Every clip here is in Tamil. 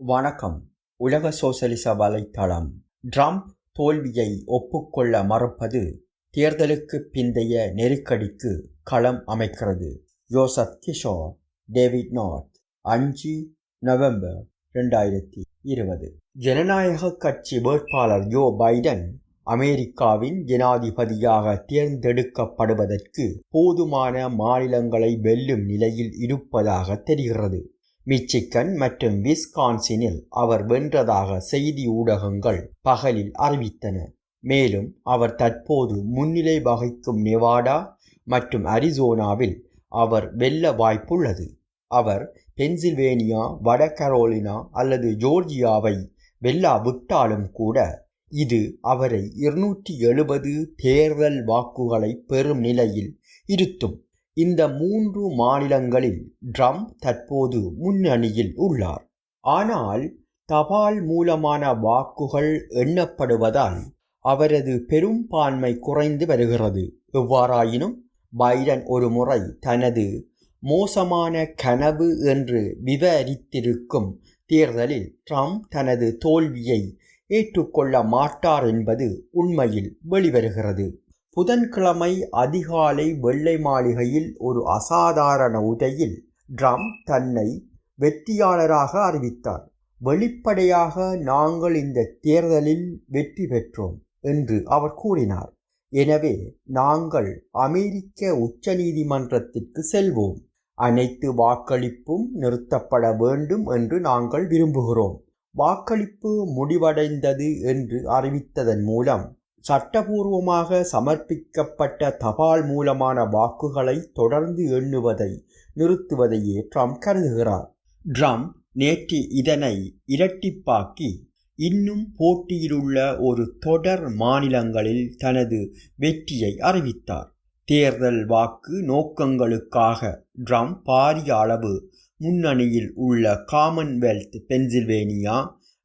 வணக்கம். உலக சோசலிச வலைத்தளம். ட்ரம்ப் தோல்வியை ஒப்புக்கொள்ள மறுப்பது தேர்தலுக்கு பிந்தைய நெருக்கடிக்கு களம் அமைக்கிறது. Joseph Kishore, David north. 5 November 2020. ஜனநாயக கட்சி வேட்பாளர் ஜோ பைடன் அமெரிக்காவின் ஜனாதிபதியாக தேர்ந்தெடுக்கப்படுவதற்கு போதுமான மாநிலங்களை வெல்லும் நிலையில் இருப்பதாக தெரிகிறது. மிச்சிகன் மற்றும் விஸ்கான்சினில் அவர் வென்றதாக செய்தி ஊடகங்கள் பகலில் அறிவித்தன. மேலும் அவர் தற்போது முன்னிலை வகிக்கும் நெவாடா மற்றும் அரிசோனாவில் அவர் வெல்ல வாய்ப்புள்ளது. அவர் பென்சில்வேனியா, வட கரோலினா அல்லது ஜோர்ஜியாவை வெல்லாவிட்டாலும் கூட இது அவரை 270 தேர்தல் வாக்குகளை பெறும் நிலையில் இருத்தும். இந்த 3 மாநிலங்களில் ட்ரம்ப் தற்போது முன்னணியில் உள்ளார். ஆனால் தபால் மூலமான வாக்குகள் எண்ணப்படுவதால் அவரது பெரும்பான்மை குறைந்து வருகிறது. எவ்வாறாயினும் பைடன் ஒரு முறை தனது மோசமான கனவு என்று விவரித்திருக்கும் தேர்தலில் ட்ரம்ப் தனது தோல்வியை ஏற்றுக்கொள்ள மாட்டார் என்பது உண்மையில் வெளிவருகிறது. புதன்கிழமை அதிகாலை வெள்ளை மாளிகையில் ஒரு அசாதாரண உரையில் ட்ரம்ப் தன்னை வெற்றியாளராக அறிவித்தார். வெளிப்படையாக நாங்கள் இந்த தேர்தலில் வெற்றி பெற்றோம் என்று அவர் கூறினார். எனவே நாங்கள் அமெரிக்க உச்சநீதிமன்றத்திற்கு செல்வோம். அனைத்து வாக்களிப்பும் நிறுத்தப்பட வேண்டும் என்று நாங்கள் விரும்புகிறோம். வாக்களிப்பு முடிவடைந்தது என்று அறிவித்ததன் மூலம் சட்டபூர்வமாக சமர்ப்பிக்கப்பட்ட தபால் மூலமான வாக்குகளை தொடர்ந்து எண்ணுவதை நிறுத்துவதையே ட்ரம்ப் கருதுகிறார். ட்ரம்ப் நேற்று இதனை இரட்டிப்பாக்கி இன்னும் போட்டியிலுள்ள ஒரு தொடர் மாநிலங்களில் தனது வெற்றியை அறிவித்தார். தேர்தல் வாக்கு நோக்கங்களுக்காக ட்ரம்ப் பாரிய அளவு முன்னணியில் உள்ள காமன்வெல்த், பென்சில்வேனியா,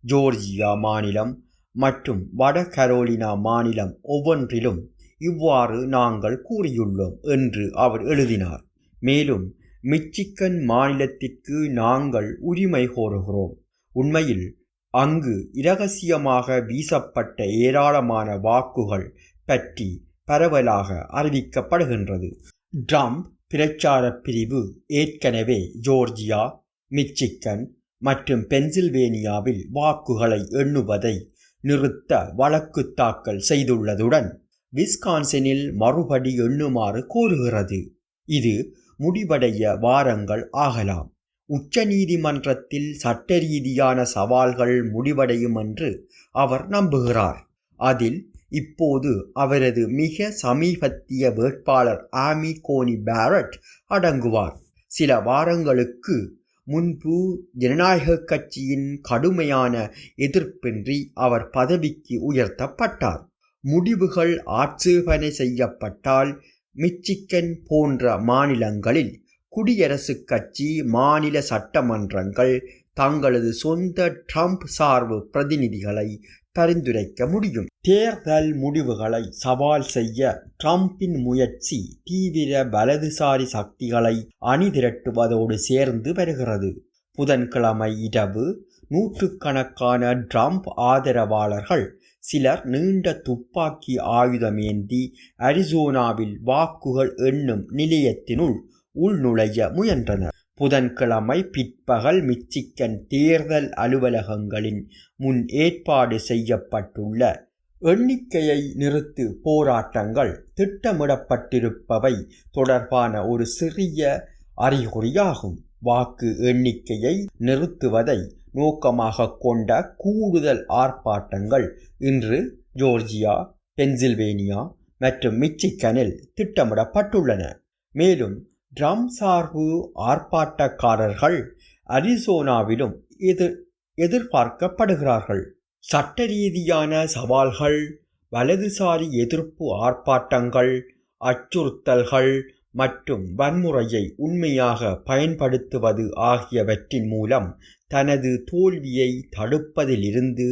ஜோர்ஜியா மாநிலம் மற்றும் வட கரோலினா மாநிலம் ஒவ்வொன்றிலும் இவ்வாறு நாங்கள் கூறியுள்ளோம் என்று அவர் எழுதினார். மேலும் மிச்சிகன் மாநிலத்திற்கு நாங்கள் உரிமை கோருகிறோம். உண்மையில் அங்கு இரகசியமாக வீசப்பட்ட ஏராளமான வாக்குகள் பற்றி பரவலாக அறிவிக்கப்படுகின்றது. ட்ரம்ப் பிரச்சார பிரிவு ஏற்கனவே ஜோர்ஜியா, மிச்சிகன் மற்றும் பென்சில்வேனியாவில் வாக்குகளை எண்ணுவதை நிறுத்த வழக்கு தாக்கல் செய்துள்ளதுடன் விஸ்கான்சினில் மறுபடி எண்ணுமாறு கோருகிறது. இது முடிவடைய வாரங்கள் ஆகலாம். உச்ச நீதிமன்றத்தில் சட்ட ரீதியான சவால்கள் முடிவடையும் என்று அவர் நம்புகிறார். அதில் இப்போது அவரது மிக சமீபத்திய வேட்பாளர் ஆமி கோனி பேரட் அடங்குவார். சில வாரங்களுக்கு முன்பு ஜனநாயக கட்சியின் கடுமையான எதிர்ப்பின்றி அவர் பதவிக்கு உயர்த்தப்பட்டார். முடிவுகள் ஆட்சேபனை செய்யப்பட்டால் மிச்சிகன் போன்ற மாநிலங்களில் குடியரசுக் கட்சி மாநில சட்டமன்றங்கள் தங்களது சொந்த ட்ரம்ப் சார்பு பிரதிநிதிகளை பரிந்துரைக்க முடியும். தேர்தல் முடிவுகளை சவால் செய்ய ட்ரம்பின் முயற்சி தீவிர வலதுசாரி சக்திகளை அணிதிரட்டுவதோடு சேர்ந்து வருகிறது. புதன்கிழமை இரவு நூற்றுக்கணக்கான ட்ரம்ப் ஆதரவாளர்கள் சிலர் நீண்ட துப்பாக்கி ஆயுதமேந்தி அரிசோனாவில் வாக்குகள் எண்ணும் நிலையத்தினுள் உள்நுழைய முயன்றனர். புதன்கிழமை பிற்பகல் மிச்சிகன் தேர்தல் அலுவலகங்களின் முன் ஏற்பாடு செய்யப்பட்டுள்ள எண்ணிக்கையை நிறுத்து போராட்டங்கள் திட்டமிடப்பட்டிருப்பவை தொடர்பான ஒரு சிறிய அறிகுறியாகும். வாக்கு எண்ணிக்கையை நிறுத்துவதை நோக்கமாக கொண்ட கூடுதல் ஆர்ப்பாட்டங்கள் இன்று ஜோர்ஜியா, பென்சில்வேனியா மற்றும் மிச்சிகனில் திட்டமிடப்பட்டுள்ளன. மேலும் ட்ரம்ப் சார்பு ஆர்ப்பாட்டக்காரர்கள் அரிசோனாவிலும் எதிர்பார்க்கப்படுகிறார்கள். சட்ட ரீதியான சவால்கள், வலதுசாரி எதிர்ப்பு ஆர்ப்பாட்டங்கள், அச்சுறுத்தல்கள் மற்றும் வன்முறையை உண்மையாக பயன்படுத்துவது ஆகியவற்றின் மூலம் தனது தோல்வியை தடுப்பதிலிருந்து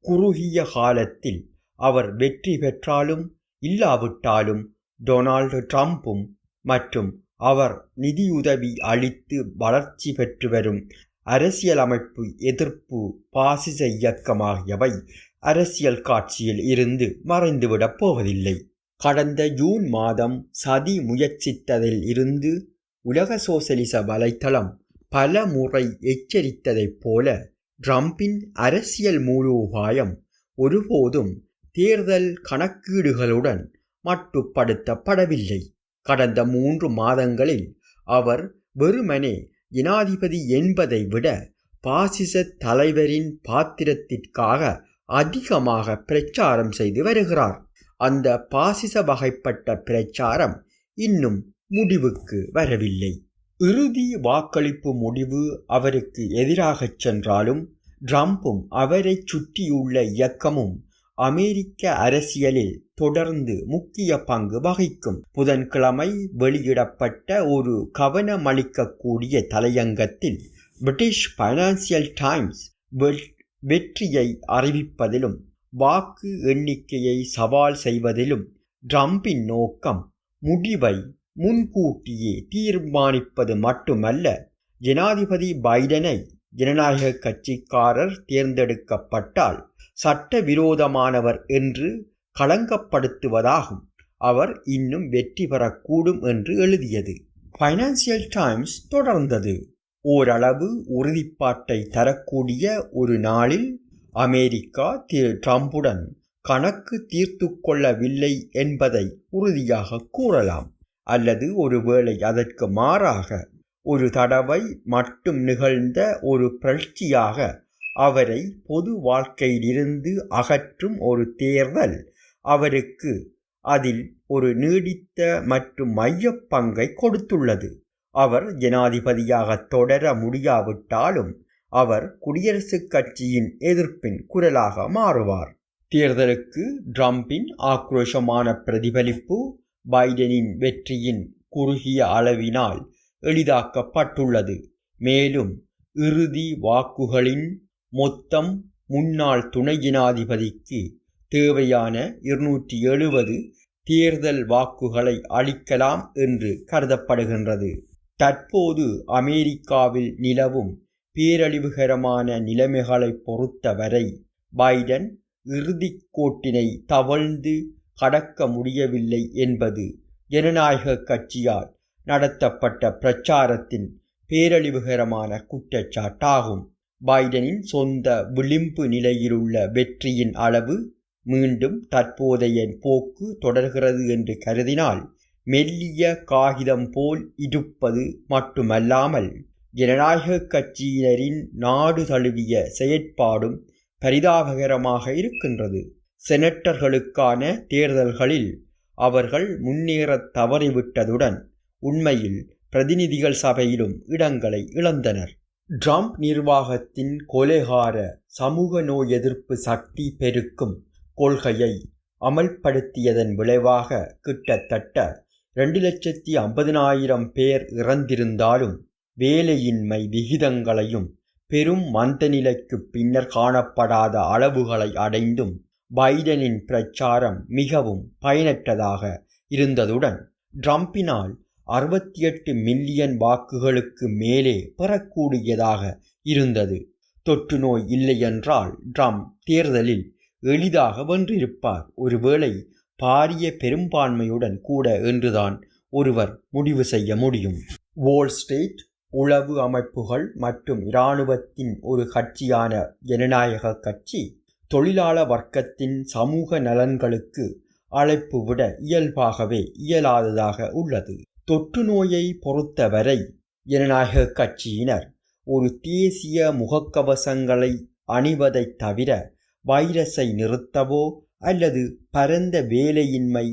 குறுகிய காலத்தில் அவர் வெற்றி பெற்றாலும் இல்லாவிட்டாலும் டொனால்டு ட்ரம்பும் மற்றும் அவர் நிதியுதவி அளித்து வளர்ச்சி பெற்று வரும் அரசியலமைப்பு எதிர்ப்பு, பாசிச இயக்கம் ஆகியவை அரசியல் காட்சியில் இருந்து மறைந்துவிடப் போவதில்லை. கடந்த ஜூன் மாதம் சதி முயற்சித்ததில் இருந்து உலக சோசலிச வலைத்தளம் பல முறை எச்சரித்ததைப் போல ட்ரம்பின் அரசியல் மூலோபாயம் ஒருபோதும் தேர்தல் கணக்கீடுகளுடன் மட்டுப்படுத்தப்படவில்லை. கடந்த 3 மாதங்களில் அவர் வெறுமனே ஜனாதிபதி என்பதை விட பாசிச தலைவரின் பாத்திரத்திற்காக அதிகமாக பிரச்சாரம் செய்து வருகிறார். அந்த பாசிச வகைப்பட்ட பிரச்சாரம் இன்னும் முடிவுக்கு வரவில்லை. இறுதி வாக்களிப்பு முடிவு அவருக்கு எதிராகச் சென்றாலும் ட்ரம்பும் அவரை சுற்றியுள்ள இயக்கமும் அமெரிக்க அரசியலில் தொடர்ந்து முக்கிய பங்கு வகிக்கும். புதன்கிழமை வெளியிடப்பட்ட ஒரு கவனமளிக்கக்கூடிய தலையங்கத்தில் பிரிட்டிஷ் பைனான்சியல் டைம்ஸ் வெற்றியை அறிவிப்பதிலும் வாக்கு எண்ணிக்கையை சவால் செய்வதிலும் ட்ரம்பின் நோக்கம் முடிவை முன்கூட்டியே தீர்மானிப்பது மட்டுமல்ல, ஜனாதிபதி பைடனை ஜனநாயக கட்சிக்காரர் தேர்ந்தெடுக்கப்பட்டால் சட்டவிரோதமானவர் என்று களங்கப்படுத்துவதாகும். அவர் இன்னும் வெற்றி பெறக்கூடும் என்று எழுதியது. பைனான்சியல் டைம்ஸ் தொடர்ந்தது. ஓரளவு உறுதிப்பாட்டை தரக்கூடிய ஒரு நாளில் அமெரிக்கா ட்ரம்புடன் கணக்கு தீர்த்து கொள்ளவில்லை என்பதை உறுதியாக கூறலாம். அல்லது ஒருவேளை அதற்கு மாறாக ஒரு தடவை மட்டும் நிகழ்ந்த ஒரு புரட்சியாக அவரை பொது வாழ்க்கையிலிருந்து அகற்றும் ஒரு தேர்தல் அவருக்கு அதில் ஒரு நீடித்த மற்றும் மையப் பங்கை கொடுத்துள்ளது. அவர் ஜனாதிபதியாக தொடர முடியாவிட்டாலும் அவர் குடியரசுக் கட்சியின் எதிர்ப்பின் குரலாக மாறுவார். தேர்தலுக்கு ட்ரம்பின் ஆக்ரோஷமான பிரதிபலிப்பு பைடனின் வெற்றியின் குறுகிய அளவினால் எளிதாக்கப்பட்டுள்ளது. மேலும் இறுதி வாக்குகளின் மொத்தம் முன்னாள் துணை ஜனாதிபதிக்கு தேவையான 270 தேர்தல் வாக்குகளை அளிக்கலாம் என்று கருதப்படுகின்றது. தற்போது அமெரிக்காவில் நிலவும் பேரழிவுகரமான நிலைமைகளை பொறுத்தவரை பைடன் இறுதிக் கோட்டினை தவழ்ந்து கடக்க முடியவில்லை என்பது ஜனநாயக கட்சியால் நடத்தப்பட்ட பிரச்சாரத்தின் பேரழிவுகரமான குற்றச்சாட்டாகும். பைடனின் சொந்த விளிம்பு நிலையிலுள்ள வெற்றியின் அளவு மீண்டும் தற்போதைய போக்கு தொடர்கிறது என்று கருதினால் மெல்லிய காகிதம் போல் இருப்பது மட்டுமல்லாமல் ஜனநாயக கட்சியினரின் நாடு தழுவிய செயற்பாடும் பரிதாபகரமாக இருக்கின்றது. செனட்டர்களுக்கான தேர்தல்களில் அவர்கள் முன்னேற தவறிவிட்டதுடன் உண்மையில் பிரதிநிதிகள் சபையிலும் இடங்களை இழந்தனர். ட்ரம்ப் நிர்வாகத்தின் கொலைகார சமூக நோய் எதிர்ப்பு சக்தி பெருக்கும் கொள்கையை அமல்படுத்தியதன் விளைவாக கிட்டத்தட்ட 2,50,000 பேர் இறந்திருந்தாலும் வேலையின்மை விகிதங்களையும் பெரும் மந்தநிலைக்கு பின்னர் காணப்படாத அளவுகளை அடைந்தும் பைடனின் பிரச்சாரம் மிகவும் பயனற்றதாக இருந்ததுடன் ட்ரம்பினால் 68 மில்லியன் வாக்குகளுக்கு மேலே பெறக்கூடியதாக இருந்தது. தொற்று நோய் இல்லையென்றால் ட்ரம்ப் தேர்தலில் எளிதாக வென்றிருப்பார், ஒருவேளை பாரிய பெரும்பான்மையுடன் கூட என்றுதான் ஒருவர் முடிவு செய்ய முடியும். வால் ஸ்ட்ரீட், உளவு அமைப்புகள் மற்றும் இராணுவத்தின் ஒரு கட்சியான ஜனநாயக கட்சி தொழிலாள வர்க்கத்தின் சமூக நலன்களுக்கு அழைப்பு விட இயல்பாகவே இயலாததாக உள்ளது. தொற்று நோயை பொறுத்தவரை ஜனநாயக கட்சியினர் ஒரு தேசிய முகக்கவசங்களை அணிவதைத் தவிர வைரஸை நிறுத்தவோ அல்லது பரந்த வேலையின்மை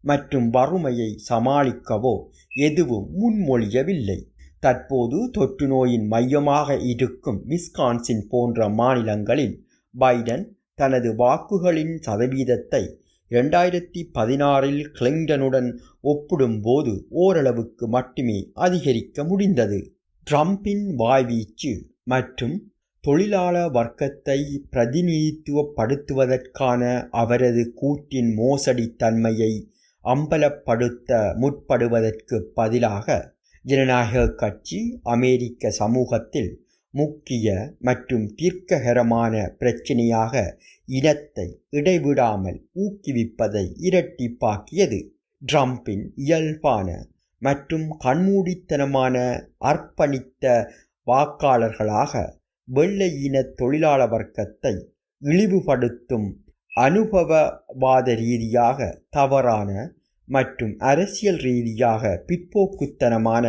மற்றும் வறுமையை சமாளிக்கவோ எதுவும் முன்மொழியவில்லை. தற்போது தொற்று நோயின் மையமாக இருக்கும் விஸ்கான்சின் போன்ற மாநிலங்களில் பைடன் தனது வாக்குகளின் சதவீதத்தை 2016 கிளின்டனுடன் ஒப்பிடும்போது ஓரளவுக்கு மட்டுமே அதிகரிக்க முடிந்தது. ட்ரம்பின் வாய்வீச்சு மற்றும் தொழிலாள வர்க்கத்தை பிரதிநிதித்துவப்படுத்துவதற்கான அவரது கூற்றின் மோசடி தன்மையை அம்பலப்படுத்த முற்படுவதற்கு பதிலாக ஜனநாயக கட்சி அமெரிக்க சமூகத்தில் முக்கிய மற்றும் தீர்க்ககரமான பிரச்சினையாக இனத்தை இடைவிடாமல் ஊக்குவிப்பதை இரட்டிப்பாக்கியது. ட்ரம்பின் இயல்பான மற்றும் கண்மூடித்தனமான அர்ப்பணித்த வாக்காளர்களாக வெள்ளையின தொழிலாள வர்க்கத்தை இழிவுபடுத்தும் அனுபவவாத ரீதியாக தவறான மற்றும் அரசியல் ரீதியாக பிற்போக்குத்தனமான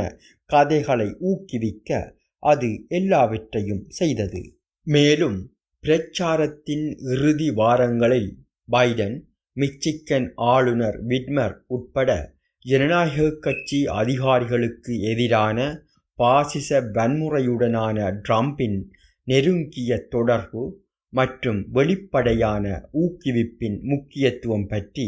கதைகளை ஊக்குவிக்க அது எல்லாவற்றையும் செய்தது. மேலும் பிரச்சாரத்தின் இறுதி வாரங்களில் பைடன், மிச்சிகன் ஆளுநர் விட்மர் உட்பட ஜனநாயக கட்சி அதிகாரிகளுக்கு எதிரான பாசிச வன்முறையுடனான ட்ரம்பின் நெருங்கிய தொடர்பு மற்றும் வெளிப்படையான ஊக்குவிப்பின் முக்கியத்துவம் பற்றி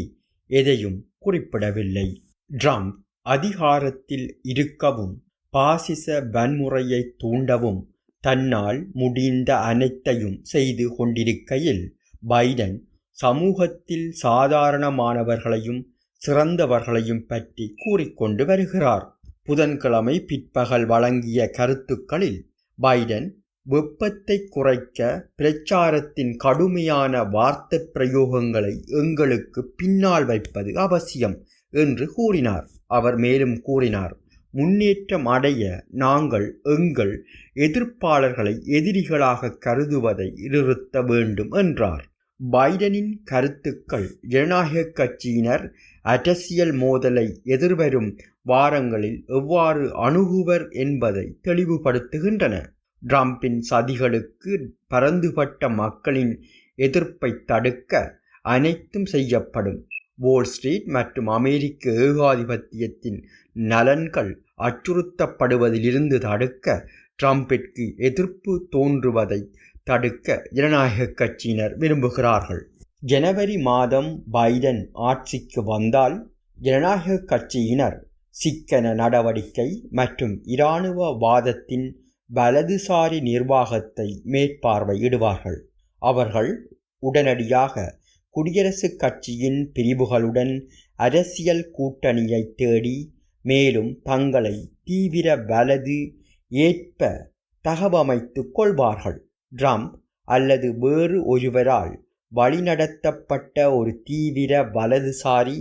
எதையும் குறிப்பிடவில்லை. ட்ரம்ப் அதிகாரத்தில் இருக்கவும் பாசிச வன்முறையை தூண்டவும் தன்னால் முடிந்த அனைத்தையும் செய்து கொண்டிருக்கையில் பைடன் சமூகத்தில் சாதாரணமானவர்களையும் சிறந்தவர்களையும் பற்றி கூறிக்கொண்டு வருகிறார். புதன்கிழமை பிற்பகல் வழங்கிய கருத்துக்களில் பைடன் வெப்பத்தை குறைக்க பிரச்சாரத்தின் கடுமையான வார்த்தை பிரயோகங்களை எங்களுக்கு பின்னால் வைப்பது அவசியம் என்று கூறினார். அவர் மேலும் கூறினார், முன்னேற்றம் அடைய நாங்கள் எங்கள் எதிர்ப்பாளர்களை எதிரிகளாக கருதுவதை நிறுத்த வேண்டும் என்றார். பைடனின் கருத்துக்கள் ஜனநாயக கட்சியினர் அரசியல் மோதலை எதிர்வரும் வாரங்களில் எவ்வாறு அணுகுவர் என்பதை தெளிவுபடுத்துகின்றன. ட்ரம்பின் சதிகளுக்கு பரந்துபட்ட மக்களின் எதிர்ப்பை தடுக்க அனைத்தும் செய்யப்படும். வால் ஸ்ட்ரீட் மற்றும் அமெரிக்க ஏகாதிபத்தியத்தின் நலன்கள் அச்சுறுத்தப்படுவதிலிருந்து தடுக்க ட்ரம்பிற்கு எதிர்ப்பு தோன்றுவதை தடுக்க ஜனநாயக கட்சியினர் விரும்புகிறார்கள். ஜனவரி மாதம் பைடன் ஆட்சிக்கு வந்தால் ஜனநாயக கட்சியினர் சிக்கன நடவடிக்கை மற்றும் இராணுவவாதத்தின் வலதுசாரி நிர்வாகத்தை மேற்பார்வையிடுவார்கள். அவர்கள் உடனடியாக குடியரசுக் கட்சியின் பிரிவுகளுடன் அரசியல் கூட்டணியை தேடி மேலும் தங்களை தீவிர வலது ஏற்ப தகவமைத்துக் கொள்வார்கள். ட்ரம்ப் அல்லது வேறு ஒருவரால் வழிநடத்தப்பட்ட ஒரு தீவிர வலதுசாரி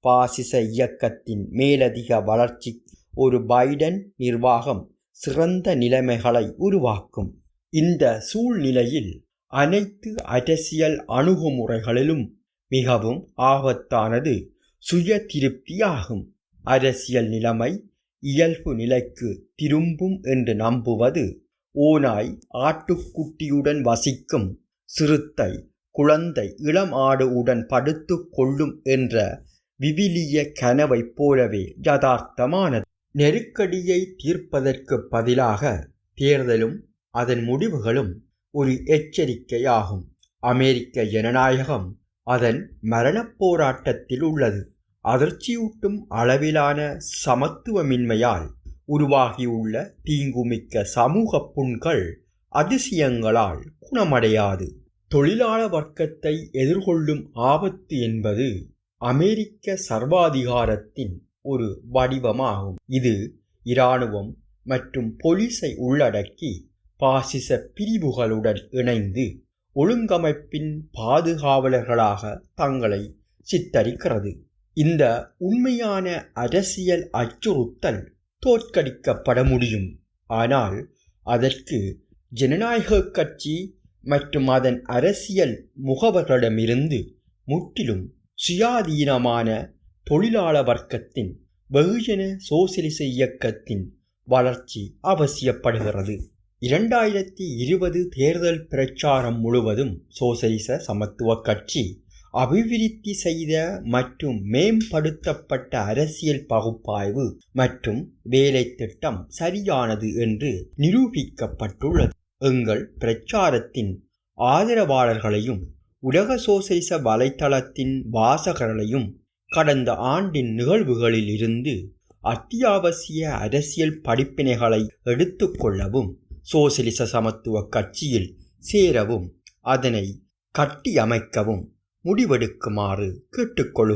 பாசிச இயக்கத்தின் மேலதிக வளர்ச்சி ஒரு பைடன் நிர்வாகம் சிறந்த நிலைமைகளை உருவாக்கும். இந்த சூழ்நிலையில் அனைத்து அரசியல் அணுகுமுறைகளிலும் மிகவும் ஆபத்தானது சுய திருப்தியாகும். அரசியல் நிலைமை இயல்பு நிலைக்கு திரும்பும் என்று நம்புவது ஓநாய் ஆட்டுக்குட்டியுடன் வசிக்கும், சிறுத்தை குழந்தை இளம் ஆடு உடன் படுத்து கொள்ளும் என்ற விவிலிய கனவைப் போலவே யதார்த்தமானது. நெருக்கடியை தீர்ப்பதற்கு பதிலாக தேர்தலும் அதன் முடிவுகளும் ஒரு எச்சரிக்கையாகும். அமெரிக்க ஜனநாயகம் அதன் மரணப் போராட்டத்தில் உள்ளது. அதிர்ச்சியூட்டும் அளவிலான சமத்துவமின்மையால் உருவாகியுள்ள தீங்குமிக்க சமூக புண்கள் அதிசயங்களால் குணமடையாது. தொழிலாள வர்க்கத்தை எதிர்கொள்ளும் ஆபத்து என்பது அமெரிக்க சர்வாதிகாரத்தின் ஒரு வடிவமாகும். இது இராணுவம் மற்றும் போலீஸை உள்ளடக்கி பாசிச பிரிவுகளுடன் இணைந்து ஒழுங்கமைப்பின் பாதுகாவலர்களாக தங்களை சித்தரிக்கிறது. இந்த உண்மையான அரசியல் அச்சுறுத்தல் தோற்கடிக்கப்பட முடியும். ஆனால் அதற்கு ஜனநாயக கட்சி மற்றும் அதன் அரசியல் முகவர்களிடமிருந்து முற்றிலும் சுயாதீனமான தொழிலாள வர்க்கத்தின் வெகுஜன சோசலிச இயக்கத்தின் வளர்ச்சி அவசியப்படுகிறது. 2020 தேர்தல் பிரச்சாரம் முழுவதும் சோசலிச சமத்துவ கட்சி அபிவிருத்தி செய்த மற்றும் மேம்படுத்தப்பட்ட அரசியல் பகுப்பாய்வு மற்றும் வேலை திட்டம் சரியானது என்று நிரூபிக்கப்பட்டுள்ளது. எங்கள் பிரச்சாரத்தின் ஆதரவாளர்களையும் உலக சோசலிச வலைத்தளத்தின் வாசகர்களையும் கடந்த ஆண்டின் நிகழ்வுகளில் இருந்து அத்தியாவசிய அரசியல் படிப்பினைகளை எடுத்துக்கொள்ளவும் சோசலிச சமத்துவ கட்சியில் சேரவும் அதனை கட்டியமைக்கவும் முடிவெடுக்குமாறு கேட்டுக்கொள்கிறோம்.